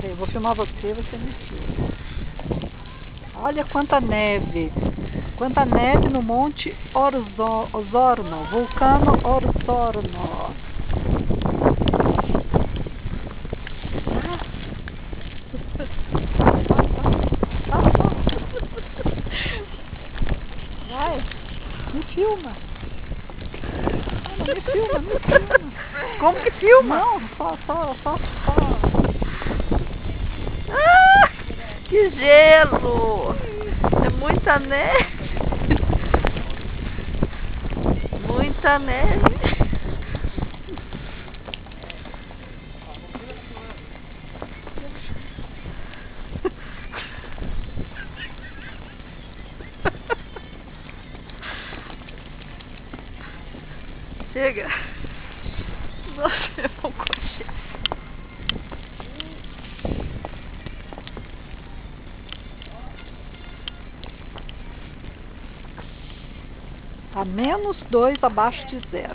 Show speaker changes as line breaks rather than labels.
Peraí, eu vou filmar você me filma. Olha quanta neve. Quanta neve no Monte Osorno, vulcano Osorno. Vai, me filma. Não, me filma.
Como que filma?
Não, só.
Ah, que gelo! É muita neve. Muita neve. Chega. Nossa, eu vou correr.
Tá -2 abaixo de 0.